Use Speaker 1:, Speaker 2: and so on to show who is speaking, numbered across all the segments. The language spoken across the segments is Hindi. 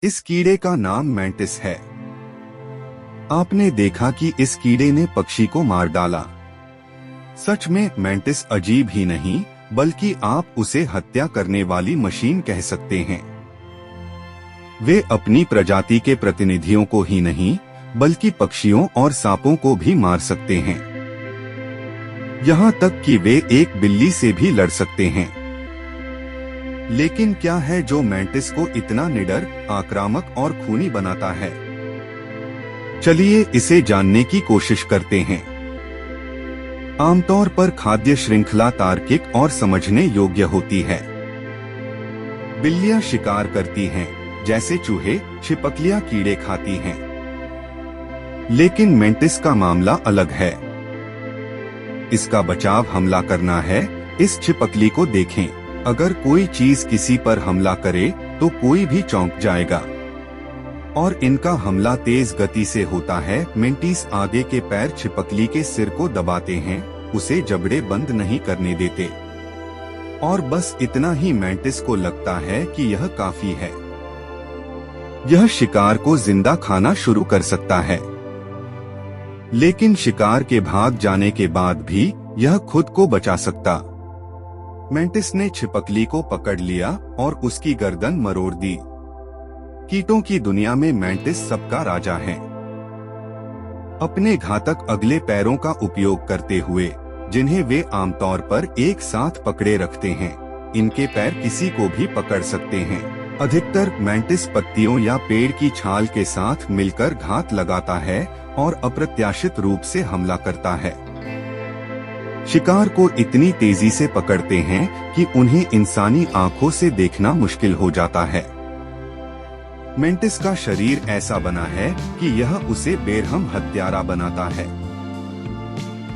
Speaker 1: इस कीड़े का नाम मैंटिस है। आपने देखा कि इस कीड़े ने पक्षी को मार डाला। सच में मैंटिस अजीब ही नहीं, बल्कि आप उसे हत्या करने वाली मशीन कह सकते हैं। वे अपनी प्रजाति के प्रतिनिधियों को ही नहीं, बल्कि पक्षियों और सांपों को भी मार सकते हैं। यहाँ तक कि वे एक बिल्ली से भी लड़ सकते हैं। लेकिन क्या है जो मैंटिस को इतना निडर, आक्रामक और खूनी बनाता है? चलिए इसे जानने की कोशिश करते हैं। आमतौर पर खाद्य श्रृंखला तार्किक और समझने योग्य होती है। बिल्लियां शिकार करती हैं, जैसे चूहे, छिपकलियां कीड़े खाती हैं। लेकिन मैंटिस का मामला अलग है। इसका बचाव हमला करना है। इस छिपकली को देखें, अगर कोई चीज किसी पर हमला करे तो कोई भी चौंक जाएगा। और इनका हमला तेज गति से होता है। मैंटिस आगे के पैर छिपकली के सिर को दबाते हैं, उसे जबड़े बंद नहीं करने देते। और बस इतना ही मैंटिस को लगता है कि यह काफी है। यह शिकार को जिंदा खाना शुरू कर सकता है। लेकिन शिकार के भाग जाने के बाद भी यह खुद को बचा सकता। मैंटिस ने छिपकली को पकड़ लिया और उसकी गर्दन मरोड़ दी। कीटों की दुनिया में मैंटिस सबका राजा है। अपने घातक अगले पैरों का उपयोग करते हुए, जिन्हें वे आमतौर पर एक साथ पकड़े रखते हैं, इनके पैर किसी को भी पकड़ सकते हैं। अधिकतर मैंटिस पत्तियों या पेड़ की छाल के साथ मिलकर घात लगाता है और अप्रत्याशित रूप से हमला करता है। शिकार को इतनी तेजी से पकड़ते हैं कि उन्हें इंसानी आंखों से देखना मुश्किल हो जाता है। मैंटिस का शरीर ऐसा बना है कि यह उसे बेरहम हत्यारा बनाता है।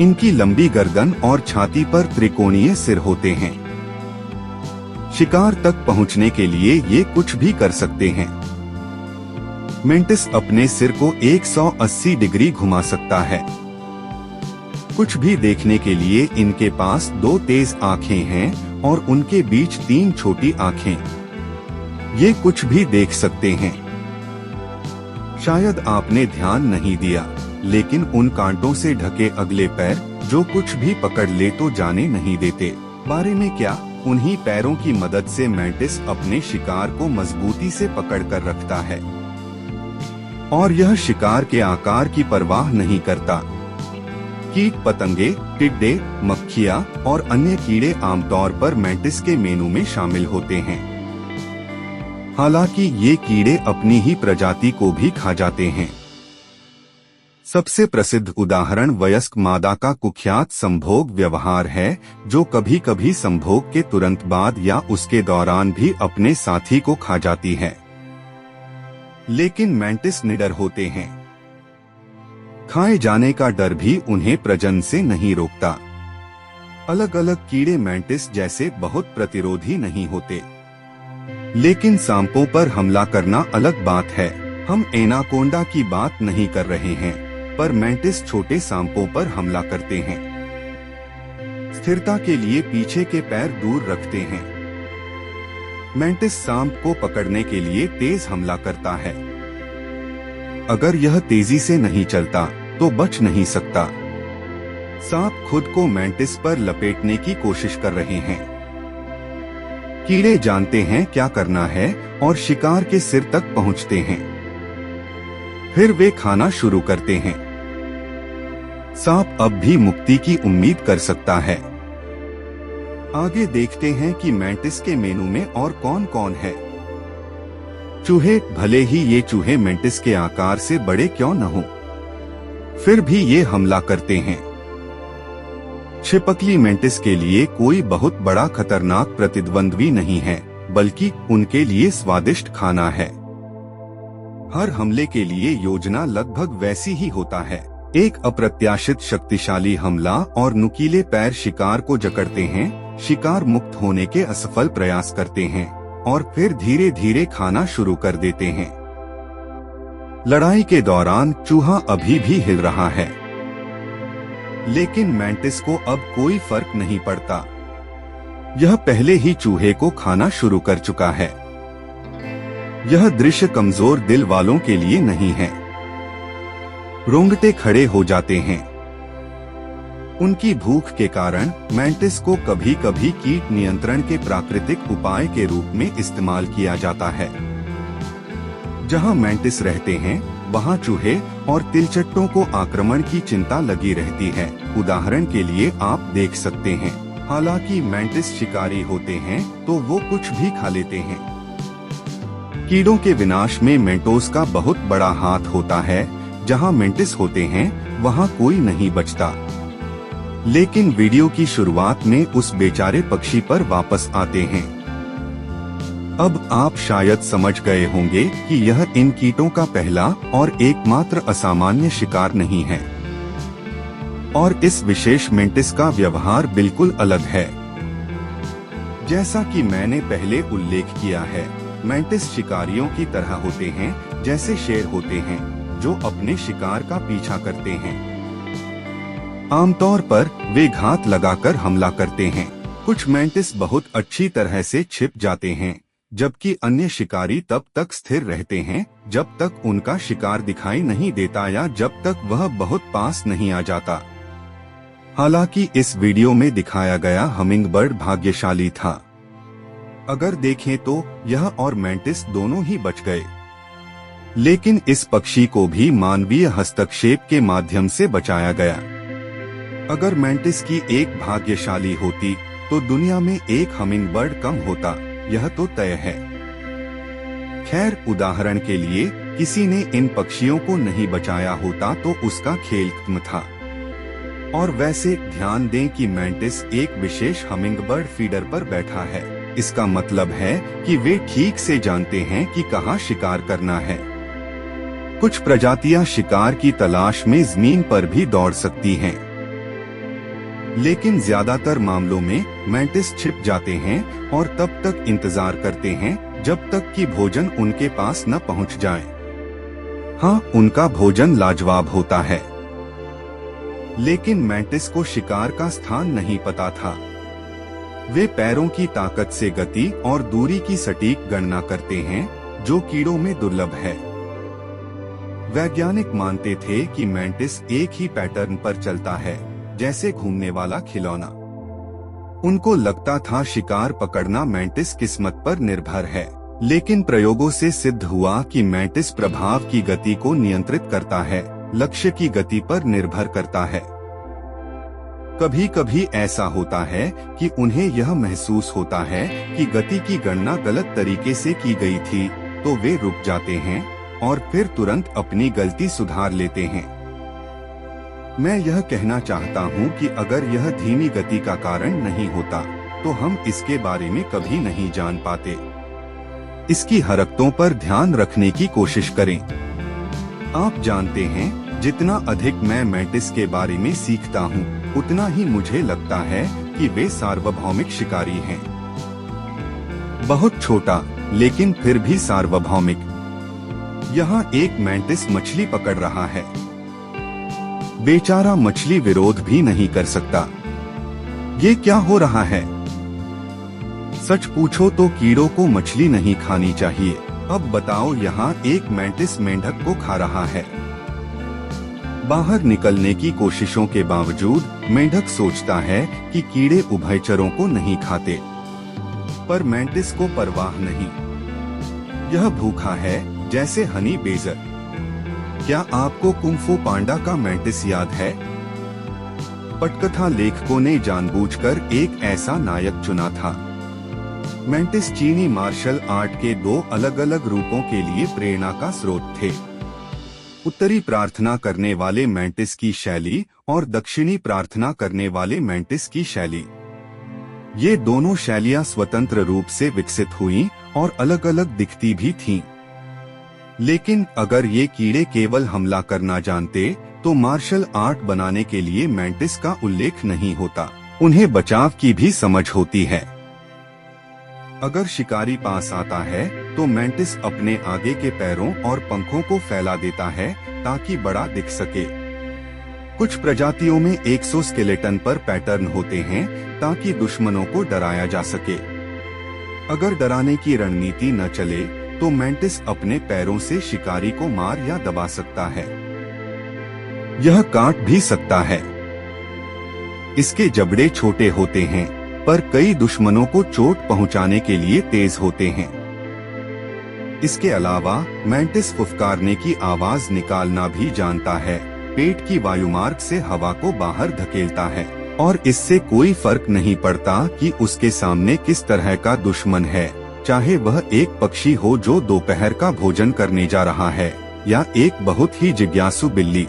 Speaker 1: इनकी लंबी गर्दन और छाती पर त्रिकोणीय सिर होते हैं। शिकार तक पहुंचने के लिए ये कुछ भी कर सकते हैं। मैंटिस अपने सिर को 180 डिग्री घुमा सकता है। कुछ भी देखने के लिए इनके पास 2 तेज आँखें हैं और उनके बीच 3 छोटी आँखें। ये कुछ भी देख सकते हैं। शायद आपने ध्यान नहीं दिया, लेकिन उन कांटों से ढके अगले पैर, जो कुछ भी पकड़ ले तो जाने नहीं देते। बारे में क्या, उन्हीं पैरों की मदद से मैंटिस अपने शिकार को मजबूती से पकड़ कर रखता है। और यह शिकार के आकार की परवाह नहीं करता। कीट पतंगे, टिड्डे, मक्खियाँ और अन्य कीड़े आमतौर पर मैंटिस के मेनू में शामिल होते हैं। हालांकि ये कीड़े अपनी ही प्रजाति को भी खा जाते हैं। सबसे प्रसिद्ध उदाहरण वयस्क मादा का कुख्यात संभोग व्यवहार है, जो कभी कभी संभोग के तुरंत बाद या उसके दौरान भी अपने साथी को खा जाती है। लेकिन मैंटिस निडर होते हैं। खाए जाने का डर भी उन्हें प्रजनन से नहीं रोकता। अलग अलग कीड़े मैंटिस जैसे बहुत प्रतिरोधी नहीं होते। लेकिन सांपों पर हमला करना अलग बात है। हम एनाकोंडा की बात नहीं कर रहे हैं, पर मैंटिस छोटे सांपों पर हमला करते हैं। स्थिरता के लिए पीछे के पैर दूर रखते हैं। मैंटिस सांप को पकड़ने के लिए तेज हमला करता है। अगर यह तेजी से नहीं चलता तो बच नहीं सकता। सांप खुद को मैंटिस पर लपेटने की कोशिश कर रहे हैं। कीड़े जानते हैं क्या करना है और शिकार के सिर तक पहुंचते हैं। फिर वे खाना शुरू करते हैं। सांप अब भी मुक्ति की उम्मीद कर सकता है। आगे देखते हैं कि मैंटिस के मेनू में और कौन कौन है। चूहे, भले ही ये चूहे मैंटिस के आकार से बड़े क्यों न हो, फिर भी ये हमला करते हैं। छिपकली मैंटिस के लिए कोई बहुत बड़ा खतरनाक प्रतिद्वंद्वी नहीं है, बल्कि उनके लिए स्वादिष्ट खाना है। हर हमले के लिए योजना लगभग वैसी ही होता है। एक अप्रत्याशित शक्तिशाली हमला और नुकीले पैर शिकार को जकड़ते हैं। शिकार मुक्त होने के असफल प्रयास करते हैं और फिर धीरे धीरे खाना शुरू कर देते हैं। लड़ाई के दौरान चूहा अभी भी हिल रहा है, लेकिन मैंटिस को अब कोई फर्क नहीं पड़ता। यह पहले ही चूहे को खाना शुरू कर चुका है। यह दृश्य कमजोर दिल वालों के लिए नहीं है। रोंगटे खड़े हो जाते हैं। उनकी भूख के कारण मैंटिस को कभी कभी कीट नियंत्रण के प्राकृतिक उपाय के रूप में इस्तेमाल किया जाता है। जहां मैंटिस रहते हैं वहां चूहे और तिलचट्टों को आक्रमण की चिंता लगी रहती है। उदाहरण के लिए आप देख सकते हैं, हालांकि मैंटिस शिकारी होते हैं तो वो कुछ भी खा लेते हैं। कीड़ों के विनाश में मेंटोस का बहुत बड़ा हाथ होता है। जहां मेंटिस होते हैं वहां कोई नहीं बचता। लेकिन वीडियो की शुरुआत में उस बेचारे पक्षी पर वापस आते हैं। अब आप शायद समझ गए होंगे कि यह इन कीटों का पहला और एकमात्र असामान्य शिकार नहीं है, और इस विशेष मेंटिस का व्यवहार बिल्कुल अलग है। जैसा कि मैंने पहले उल्लेख किया है, मेंटिस शिकारियों की तरह होते हैं जैसे शेर होते हैं जो अपने शिकार का पीछा करते हैं। आमतौर पर वे घात लगाकर हमला करते हैं। कुछ मेंटिस बहुत अच्छी तरह से छिप जाते हैं, जबकि अन्य शिकारी तब तक स्थिर रहते हैं जब तक उनका शिकार दिखाई नहीं देता या जब तक वह बहुत पास नहीं आ जाता। हालांकि इस वीडियो में दिखाया गया हमिंगबर्ड भाग्यशाली था। अगर देखें तो यह और मेंटिस दोनों ही बच गए, लेकिन इस पक्षी को भी मानवीय हस्तक्षेप के माध्यम से बचाया गया। अगर मेंटिस की एक भाग्यशाली होती तो दुनिया में एक हमिंगबर्ड कम होता, यह तो तय है। खैर, उदाहरण के लिए किसी ने इन पक्षियों को नहीं बचाया होता तो उसका खेल खत्म था। और वैसे ध्यान दें कि मेंटिस एक विशेष हमिंगबर्ड फीडर पर बैठा है। इसका मतलब है कि वे ठीक से जानते हैं कि कहां शिकार करना है। कुछ प्रजातियां शिकार की तलाश में जमीन पर भी दौड़ सकती हैं, लेकिन ज्यादातर मामलों में मेंटिस छिप जाते हैं और तब तक इंतजार करते हैं जब तक कि भोजन उनके पास न पहुंच जाए। हाँ, उनका भोजन लाजवाब होता है, लेकिन मेंटिस को शिकार का स्थान नहीं पता था। वे पैरों की ताकत से गति और दूरी की सटीक गणना करते हैं, जो कीड़ों में दुर्लभ है। वैज्ञानिक मानते थे कि मेंटिस एक ही पैटर्न पर चलता है, जैसे घूमने वाला खिलौना। उनको लगता था शिकार पकड़ना मेंटिस किस्मत पर निर्भर है, लेकिन प्रयोगों से सिद्ध हुआ कि मेंटिस प्रभाव की गति को नियंत्रित करता है, लक्ष्य की गति पर निर्भर करता है। कभी कभी ऐसा होता है कि उन्हें यह महसूस होता है कि गति की गणना गलत तरीके से की गई थी, तो वे रुक जाते हैं और फिर तुरंत अपनी गलती सुधार लेते हैं। मैं यह कहना चाहता हूं कि अगर यह धीमी गति का कारण नहीं होता तो हम इसके बारे में कभी नहीं जान पाते। इसकी हरकतों पर ध्यान रखने की कोशिश करें। आप जानते हैं, जितना अधिक मैं मेंटिस के बारे में सीखता हूं, उतना ही मुझे लगता है कि वे सार्वभौमिक शिकारी हैं। बहुत छोटा, लेकिन फिर भी सार्वभौमिक। यहाँ एक मेंटिस मछली पकड़ रहा है। बेचारा मछली विरोध भी नहीं कर सकता। ये क्या हो रहा है? सच पूछो तो कीड़ों को मछली नहीं खानी चाहिए। अब बताओ, यहाँ एक मेंटिस मेंढक को खा रहा है। बाहर निकलने की कोशिशों के बावजूद मेंढक सोचता है कि कीड़े उभयचरों को नहीं खाते, पर मेंटिस को परवाह नहीं। यह भूखा है जैसे हनी बेजर। क्या आपको कुंग फू पांडा का मेंटिस याद है? पटकथा लेखकों ने जानबूझकर एक ऐसा नायक चुना था। मेंटिस चीनी मार्शल आर्ट के दो अलग अलग रूपों के लिए प्रेरणा का स्रोत थे। उत्तरी प्रार्थना करने वाले मेंटिस की शैली और दक्षिणी प्रार्थना करने वाले मेंटिस की शैली। ये दोनों शैलियां स्वतंत्र रूप से विकसित हुईं और अलग अलग दिखती भी थीं। लेकिन अगर ये कीड़े केवल हमला करना जानते तो मार्शल आर्ट बनाने के लिए मेंटिस का उल्लेख नहीं होता। उन्हें बचाव की भी समझ होती है। अगर शिकारी पास आता है तो मेंटिस अपने आगे के पैरों और पंखों को फैला देता है ताकि बड़ा दिख सके। कुछ प्रजातियों में एक्सोस्केलेटन पर पैटर्न होते हैं ताकि दुश्मनों को डराया जा सके। अगर डराने की रणनीति न चले तो मेंटिस अपने पैरों से शिकारी को मार या दबा सकता है। यह काट भी सकता है। इसके जबड़े छोटे होते हैं, पर कई दुश्मनों को चोट पहुंचाने के लिए तेज होते हैं। इसके अलावा मेंटिस फुफकारने की आवाज निकालना भी जानता है। पेट की वायुमार्ग से हवा को बाहर धकेलता है और इससे कोई फर्क नहीं पड़ता कि उसके सामने किस तरह का दुश्मन है, चाहे वह एक पक्षी हो जो दोपहर का भोजन करने जा रहा है या एक बहुत ही जिज्ञासु बिल्ली।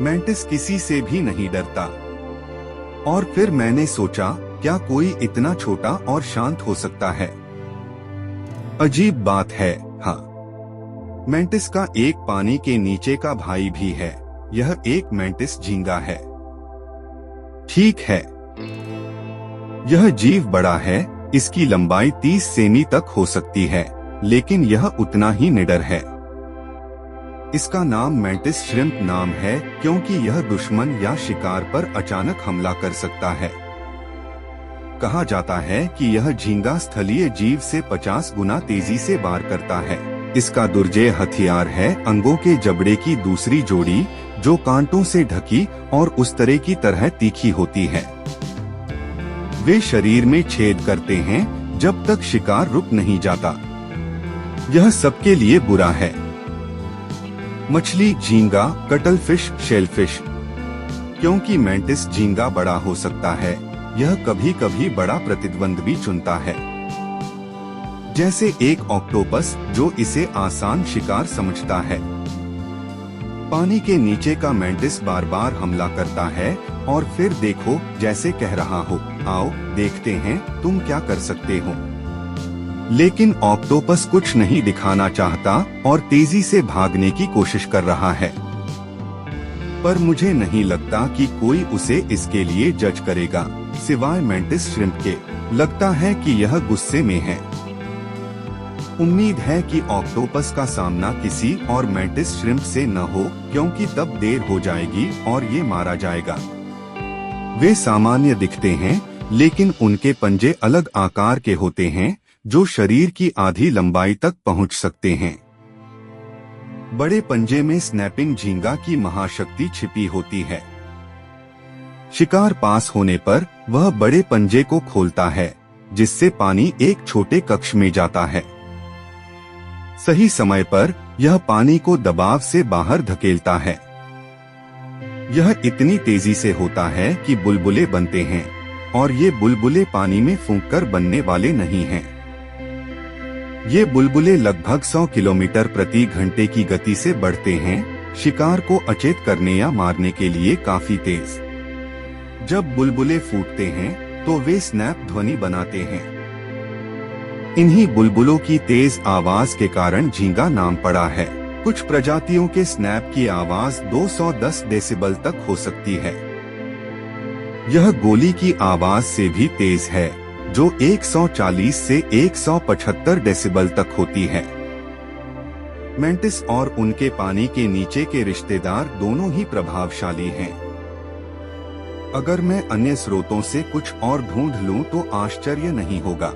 Speaker 1: मेंटिस किसी से भी नहीं डरता। और फिर मैंने सोचा, क्या कोई इतना छोटा और शांत हो सकता है? अजीब बात है। हाँ, मेंटिस का एक पानी के नीचे का भाई भी है। यह एक मेंटिस झींगा है। ठीक है, यह जीव बड़ा है। इसकी लंबाई 30 सेमी तक हो सकती है, लेकिन यह उतना ही निडर है। इसका नाम मेंटिस श्रिम्प नाम है क्योंकि यह दुश्मन या शिकार पर अचानक हमला कर सकता है। कहा जाता है कि यह झींगा स्थलीय जीव से 50 गुना तेजी से वार करता है। इसका दुर्जेय हथियार है अंगों के जबड़े की दूसरी जोड़ी, जो कांटों से ढकी और उस तरह की तरह तीखी होती है। वे शरीर में छेद करते हैं जब तक शिकार रुक नहीं जाता। यह सबके लिए बुरा है। मछली, झींगा, कटल फिश, शेलफिश। क्योंकि मेंटिस झींगा बड़ा हो सकता है, यह कभी कभी बड़ा प्रतिद्वंद भी चुनता है, जैसे एक ऑक्टोपस जो इसे आसान शिकार समझता है। पानी के नीचे का मेंटिस बार बार हमला करता है और फिर देखो, जैसे कह रहा हो, आओ देखते हैं तुम क्या कर सकते हो। लेकिन ऑक्टोपस कुछ नहीं दिखाना चाहता और तेजी से भागने की कोशिश कर रहा है। पर मुझे नहीं लगता कि कोई उसे इसके लिए जज करेगा, सिवाय मेंटिस श्रिम्प के। लगता है कि यह गुस्से में है। उम्मीद है कि ऑक्टोपस का सामना किसी और मेंटिस श्रिम्प से न हो, क्योंकि तब देर हो जाएगी और ये मारा जाएगा। वे सामान्य दिखते हैं, लेकिन उनके पंजे अलग आकार के होते हैं जो शरीर की आधी लंबाई तक पहुंच सकते हैं। बड़े पंजे में स्नैपिंग झींगा की महाशक्ति छिपी होती है। शिकार पास होने पर वह बड़े पंजे को खोलता है, जिससे पानी एक छोटे कक्ष में जाता है। सही समय पर यह पानी को दबाव से बाहर धकेलता है। यह इतनी तेजी से होता है कि बुलबुले बनते हैं, और ये बुलबुले पानी में फूंककर बनने वाले नहीं हैं। ये बुलबुले लगभग 100 किलोमीटर प्रति घंटे की गति से बढ़ते हैं, शिकार को अचेत करने या मारने के लिए काफी तेज। जब बुलबुले फूटते हैं तो वे स्नैप ध्वनि बनाते हैं। इन्हीं बुलबुलों की तेज आवाज के कारण झींगा नाम पड़ा है। कुछ प्रजातियों के स्नैप की आवाज 210 डेसिबल तक हो सकती है। यह गोली की आवाज से भी तेज है, जो 140 से 175 डेसिबल तक होती है। मेंटिस और उनके पानी के नीचे के रिश्तेदार दोनों ही प्रभावशाली हैं। अगर मैं अन्य स्रोतों से कुछ और ढूंढ लूं तो आश्चर्य नहीं होगा।